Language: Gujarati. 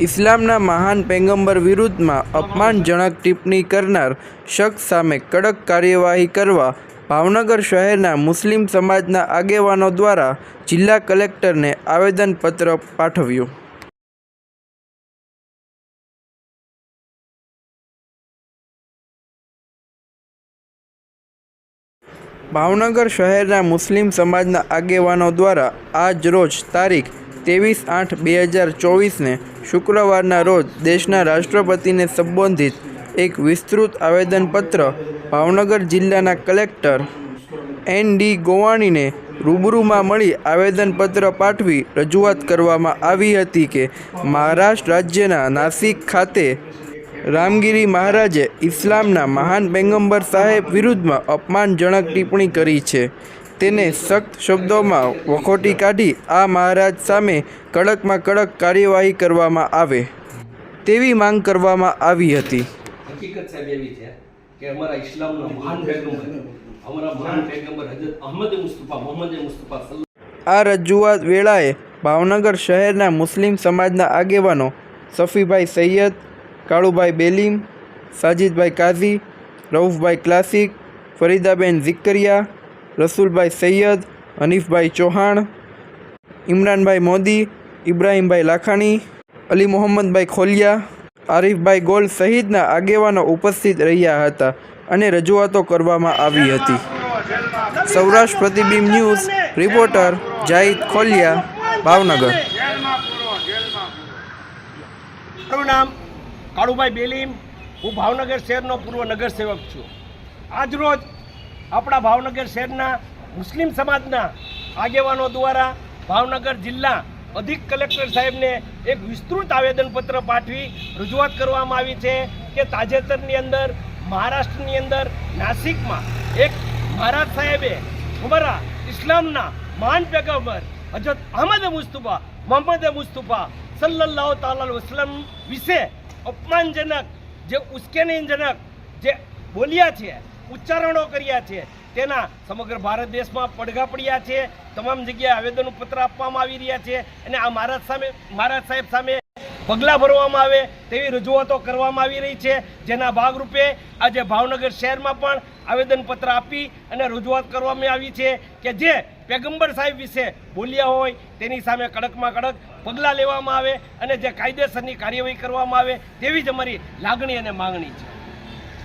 ઇસ્લામના મહાન પૈગંબર વિરુદ્ધમાં અપમાનજનક ટિપ્પણી કરનાર શખ્સ સામે કડક કાર્યવાહી કરવા ભાવનગર શહેરના મુસ્લિમ સમાજના આગેવાનો દ્વારા જિલ્લા કલેક્ટરને આવેદનપત્ર પાઠવ્યું। ભાવનગર શહેરના મુસ્લિમ સમાજના આગેવાનો દ્વારા આજ રોજ તારીખ 23/8/2024ને શુક્રવારના રોજ દેશના રાષ્ટ્રપતિને સંબોધિત એક વિસ્તૃત આવેદનપત્ર ભાવનગર જિલ્લાના કલેક્ટર એન.ડી. ગોવાણીને રૂબરૂમાં મળી આવેદનપત્ર પાઠવી રજૂઆત કરવામાં આવી હતી કે મહારાષ્ટ્ર રાજ્યના નાસિક ખાતે રામગીરી મહારાજે ઇસ્લામના મહાન પૈગંબર સાહેબ વિરુદ્ધમાં અપમાનજનક ટિપ્પણી કરી છે, તેને સખ્ત શબ્દોમાં વખોટી કાઢી આ મહારાજ સામે કડકમાં કડક કાર્યવાહી કરવામાં આવે તેવી માંગ કરવામાં આવી હતી। હકીકત સાહેબ એવી છે કે અમારા ઇસ્લામના મહાન પૈગંબર હજરત અહમદ મુસ્તફા મોહમ્મદ મુસ્તફા આ રજૂઆત વેળાએ ભાવનગર શહેરના મુસ્લિમ સમાજના આગેવાનો સફીભાઈ સૈયદ, કાળુભાઈ બેલીમ, સાજીદભાઈ કાઝી, રઉફભાઈ ક્લાસિક, ફરીદાબેન ઝિકરિયા, રસુલભાઈ સૈયદ, હનીફભાઈ ચૌહાણ, ઇમરાનભાઈ મોદી, ઇબ્રાહીમભાઈ લાખાણી, અલી મોહમ્મદભાઈ ખોલિયા, આરિફભાઈ ગોલ સહિતના આગેવાનો ઉપસ્થિત રહ્યા હતા અને રજૂઆતો કરવામાં આવી હતી। સૌરાષ્ટ્ર પ્રતિબિંબ ન્યૂઝ રિપોર્ટર જાહિદ ખોલિયા, ભાવનગર। મારું નામ કાળુભાઈ બેલીમ, હું ભાવનગર શહેરનો પૂર્વ નગરસેવક છું। આજરોજ આપણા ભાવનગર શહેરના મુસ્લિમ સમાજના આગેવાનો દ્વારા ભાવનગર જિલ્લા અધિક કલેક્ટર સાહેબને એક વિસ્તૃત આવેદનપત્ર પાઠવી રજૂઆત કરવામાં આવી છે કે તાજેતરની અંદર મહારાષ્ટ્રની અંદર નાસિકમાં એક મહારાજ સાહેબે અમારા ઇસ્લામના મહાન પૈગંબર હજરત અહમદ મુસ્તફા મોહમ્મદ મુસ્તફા સલ્લલ્લાહુ તાલા અલૈહિ વસલ્લમ વિશે અપમાનજનક જે ઉશ્કેરણીજનક જે બોલ્યા છે, ઉચ્ચારણો કર્યા છે, તેના સમગ્ર ભારત દેશમાં પડઘા પડ્યા છે। તમામ જગ્યાએ આવેદનપત્ર આપવામાં આવી રહ્યા છે અને આ મહારાજ સાહેબ સામે પગલાં ભરવામાં આવે તેવી રજૂઆતો કરવામાં આવી રહી છે, જેના ભાગરૂપે આજે ભાવનગર શહેરમાં પણ આવેદનપત્ર આપી અને રજૂઆત કરવામાં આવી છે કે જે પૈગંબર સાહેબ વિશે બોલ્યા હોય તેની સામે કડકમાં કડક પગલાં લેવામાં આવે અને જે કાયદેસરની કાર્યવાહી કરવામાં આવે તેવી જ અમારી લાગણી અને માંગણી છે।